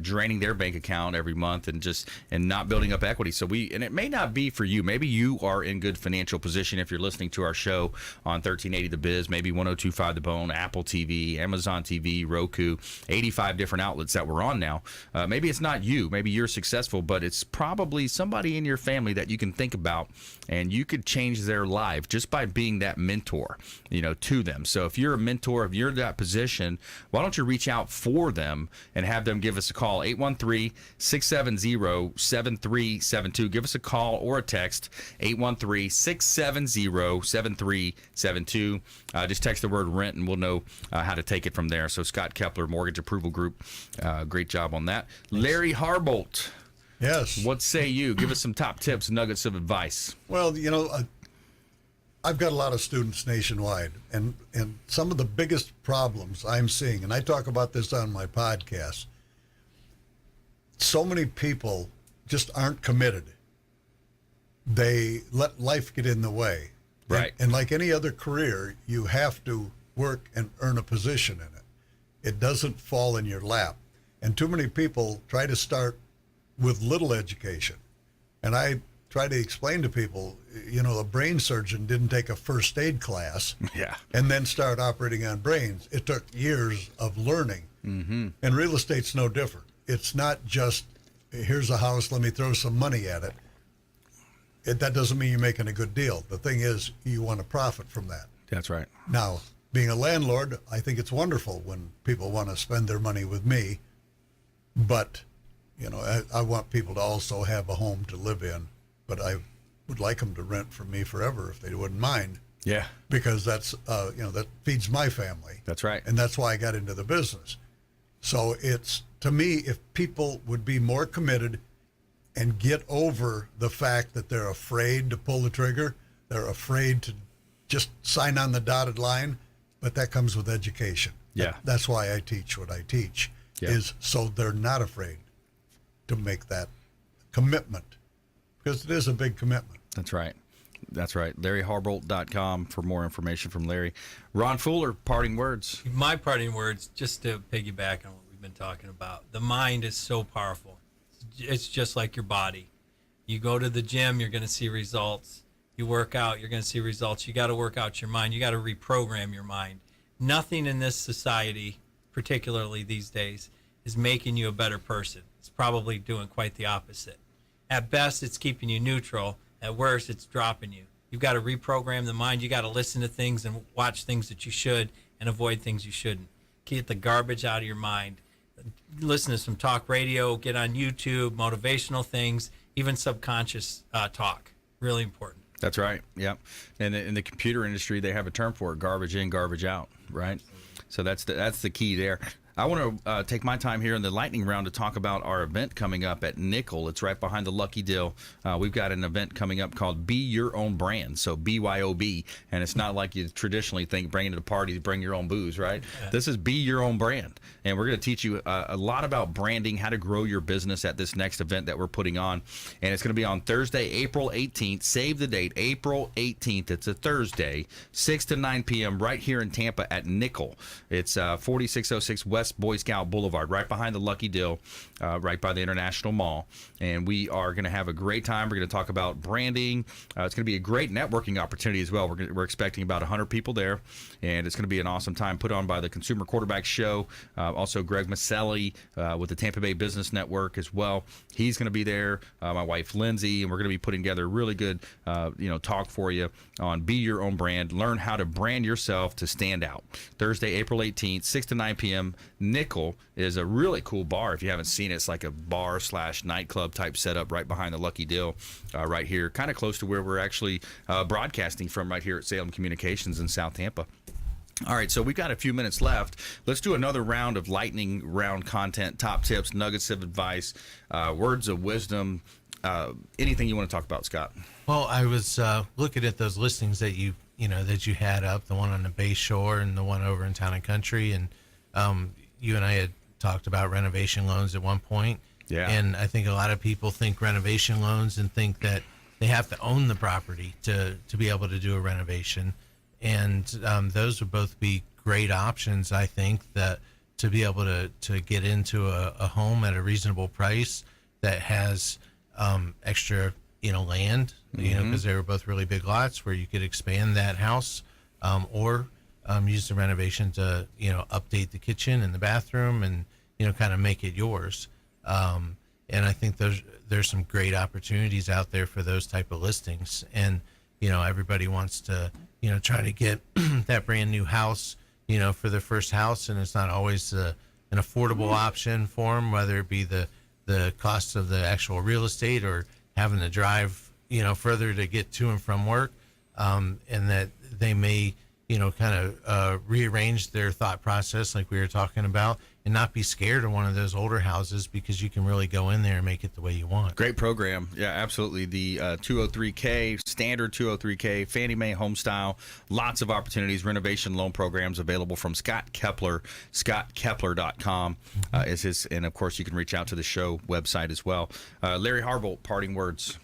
Speaker 2: draining their bank account every month and not building up equity. So and it may not be for you. Maybe you are in good financial position if you're listening to our show on 1380 The Biz, maybe 1025 The Bone, Apple TV, Amazon TV, Roku, 85 different outlets that we're on now. Maybe it's not you. Maybe you're successful, but it's probably somebody in your family that you can think about, and you could change their life just by being that mentor, to them. So if you're a mentor, if you're in that position, why don't you reach out for them and have them give us a call, 813-670-7372. Give us a call or a text, 813-670-7372. Just text the word rent and we'll know how to take it from there. So Scott Kepler, Mortgage Approval Group, great job on that. Larry Harbolt.
Speaker 6: Yes.
Speaker 2: What say you? Give us some top tips, nuggets of advice.
Speaker 6: Well, I've got a lot of students nationwide, and some of the biggest problems I'm seeing, and I talk about this on my podcast, so many people just aren't committed. They let life get in the way.
Speaker 2: Right.
Speaker 6: And like any other career, you have to work and earn a position in it. It doesn't fall in your lap. And too many people try to start with little education. And I try to explain to people, a brain surgeon didn't take a first aid class and then start operating on brains. It took years of learning. Mm-hmm. And real estate's no different. It's not just, here's a house, let me throw some money at it. That doesn't mean you're making a good deal. The thing is, you want to profit from that.
Speaker 2: That's right.
Speaker 6: Now, being a landlord, I think it's wonderful when people want to spend their money with me. But, I want people to also have a home to live in. But I would like them to rent from me forever if they wouldn't mind.
Speaker 2: Yeah.
Speaker 6: Because that's, that feeds my family.
Speaker 2: That's right.
Speaker 6: And that's why I got into the business. So it's, to me, if people would be more committed and get over the fact that they're afraid to pull the trigger, they're afraid to just sign on the dotted line, but that comes with education.
Speaker 2: Yeah.
Speaker 6: That's why I teach what I teach, is so they're not afraid to make that commitment, because it is a big commitment.
Speaker 2: That's right. That's right. LarryHarbolt.com for more information from Larry. Ron Fuller, parting words.
Speaker 7: My parting words, just to piggyback on what we've been talking about. The mind is so powerful. It's just like your body. You go to the gym, you're going to see results. You work out, you're going to see results. You got to work out your mind. You got to reprogram your mind. Nothing in this society, particularly these days, is making you a better person. It's probably doing quite the opposite. At best, it's keeping you neutral. At worst, it's dropping you. You've got to reprogram the mind. You got to listen to things and watch things that you should and avoid things you shouldn't. Get the garbage out of your mind. Listen to some talk radio, get on YouTube, motivational things, even subconscious talk. Really important.
Speaker 2: That's right. Yep. And in the computer industry, they have a term for it: garbage in, garbage out. Right. So that's the key there. I want to take my time here in the lightning round to talk about our event coming up at Nickel. It's right behind the Lucky Dill. We've got an event coming up called Be Your Own Brand, so BYOB. And it's not like you traditionally think bringing to parties, bring your own booze, right? Yeah. This is Be Your Own Brand. And we're going to teach you a lot about branding, how to grow your business at this next event that we're putting on. And it's going to be on Thursday, April 18th. Save the date, April 18th. It's a Thursday, 6 to 9 p.m. right here in Tampa at Nickel. It's 4606 West Boy Scout Boulevard, right behind the Lucky Dill, right by the International Mall. And we are going to have a great time. We're going to talk about branding. It's going to be a great networking opportunity as well. We're expecting about 100 people there, and it's going to be an awesome time put on by the Consumer Quarterback Show. Also, Greg Maselli with the Tampa Bay Business Network as well. He's going to be there. My wife, Lindsay, and we're going to be putting together a really good talk for you on Be Your Own Brand. Learn how to brand yourself to stand out. Thursday, April 18th, 6 to 9 p.m. Nickel is a really cool bar. If you haven't seen it, it's like a bar / nightclub type setup right behind the Lucky Dill right here, kind of close to where we're actually broadcasting from right here at Salem Communications in South Tampa. All right, so we've got a few minutes left. Let's do another round of lightning round content, top tips, nuggets of advice, words of wisdom, anything you want to talk about, Scott.
Speaker 5: Well, I was looking at those listings that you had up, the one on the Bay Shore and the one over in Town and Country, and you and I had talked about renovation loans at one point.
Speaker 2: Yeah.
Speaker 5: And I think a lot of people think renovation loans and think that they have to own the property to be able to do a renovation. And those would both be great options, I think, that to be able to get into a home at a reasonable price that has extra, land, because they were both really big lots where you could expand that house or use the renovation to, update the kitchen and the bathroom and, kind of make it yours. And I think there's some great opportunities out there for those type of listings. And, everybody wants to, try to get that brand new house, for their first house. And it's not always an affordable option for them, whether it be the cost of the actual real estate or having to drive, further to get to and from work. And that they may, kind of rearrange their thought process like we were talking about and not be scared of one of those older houses because you can really go in there and make it the way you want.
Speaker 2: Great program. Yeah, absolutely. The 203K, standard 203K, Fannie Mae home style, lots of opportunities, renovation loan programs available from Scott Kepler, scottkepler.com is his, and of course you can reach out to the show website as well. Larry Harbolt, parting words.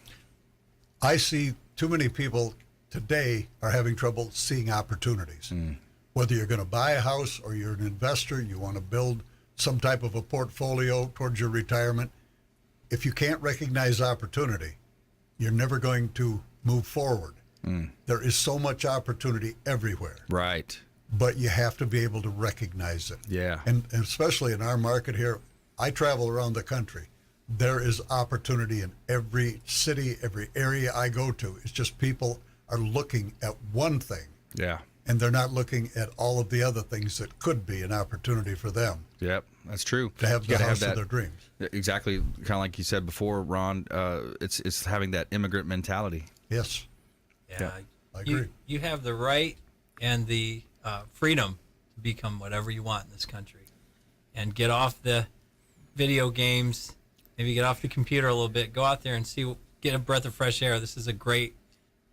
Speaker 6: I see too many people today are having trouble seeing opportunities. Whether you're going to buy a house or you're an investor, you want to build some type of a portfolio towards your retirement. If you can't recognize opportunity, you're never going to move forward. There is so much opportunity everywhere.
Speaker 2: Right.
Speaker 6: But you have to be able to recognize it.
Speaker 2: Yeah.
Speaker 6: And especially in our market here, I travel around the country. There is opportunity in every city, every area I go to. It's just people are looking at one thing.
Speaker 2: Yeah.
Speaker 6: And they're not looking at all of the other things that could be an opportunity for them.
Speaker 2: Yep, that's true.
Speaker 6: To have the house of their dreams.
Speaker 2: Exactly, kind of like you said before, Ron. It's having that immigrant mentality.
Speaker 6: Yes.
Speaker 7: Yeah,
Speaker 6: I agree.
Speaker 7: You have the right and the freedom to become whatever you want in this country, and get off the video games. Maybe get off the computer a little bit. Go out there and get a breath of fresh air. This is a great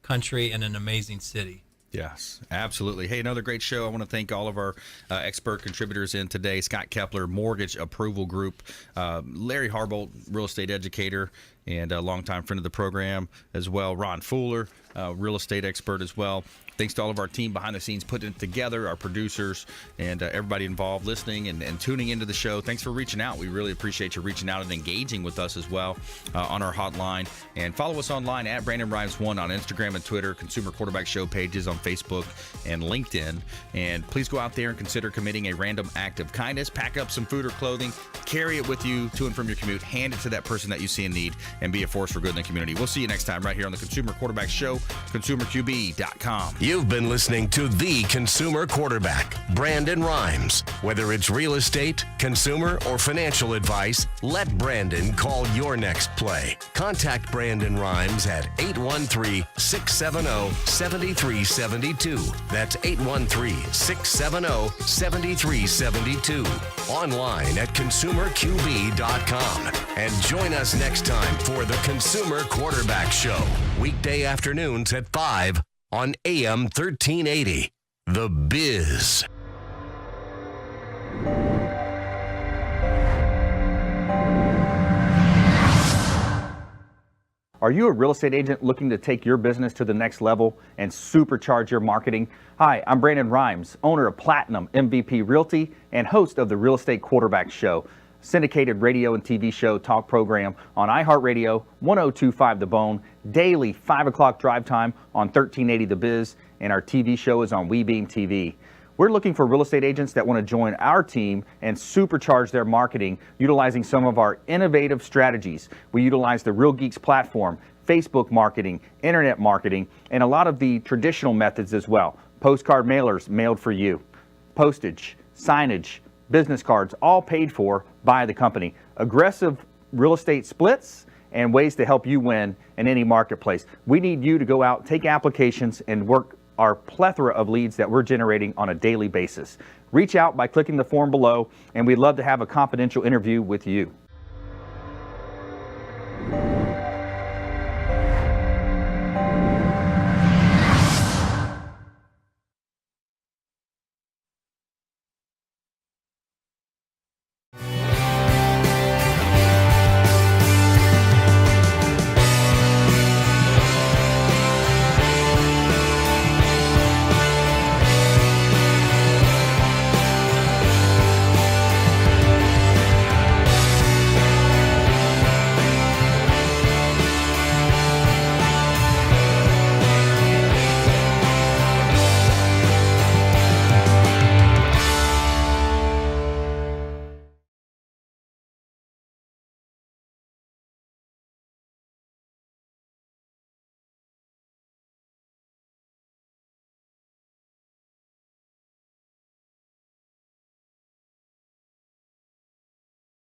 Speaker 7: country and an amazing city.
Speaker 2: Yes, absolutely. Hey, another great show. I want to thank all of our expert contributors in today. Scott Kepler, Mortgage Approval Group. Larry Harbolt, real estate educator and a longtime friend of the program as well. Ron Fuller, real estate expert as well. Thanks to all of our team behind the scenes putting it together, our producers, and everybody involved listening and tuning into the show. Thanks for reaching out. We really appreciate you reaching out and engaging with us as well on our hotline. And follow us online at Brandon Rhymes 1 on Instagram and Twitter, Consumer Quarterback Show pages on Facebook and LinkedIn. And please go out there and consider committing a random act of kindness. Pack up some food or clothing, carry it with you to and from your commute, hand it to that person that you see in need, and be a force for good in the community. We'll see you next time right here on the Consumer Quarterback Show, consumerqb.com.
Speaker 1: You've been listening to the Consumer Quarterback, Brandon Rhymes. Whether it's real estate, consumer, or financial advice, let Brandon call your next play. Contact Brandon Rhymes at 813-670-7372. That's 813-670-7372. Online at consumerqb.com. And join us next time for the Consumer Quarterback Show. Weekday afternoons at 5 on AM 1380. The Biz.
Speaker 13: Are you a real estate agent looking to take your business to the next level and supercharge your marketing? Hi, I'm Brandon Rhymes, owner of Platinum MVP Realty and host of the Real Estate Quarterback Show, syndicated radio and TV show talk program on iHeartRadio, 102.5 The Bone, daily 5 o'clock drive time on 1380 The Biz, and our TV show is on WeBeam TV. We're looking for real estate agents that want to join our team and supercharge their marketing utilizing some of our innovative strategies. We utilize the Real Geeks platform, Facebook marketing, internet marketing, and a lot of the traditional methods as well. Postcard mailers mailed for you, postage, signage, business cards, all paid for by the company. Aggressive real estate splits and ways to help you win in any marketplace. We need you to go out, take applications, and work our plethora of leads that we're generating on a daily basis. Reach out by clicking the form below, and we'd love to have a confidential interview with you.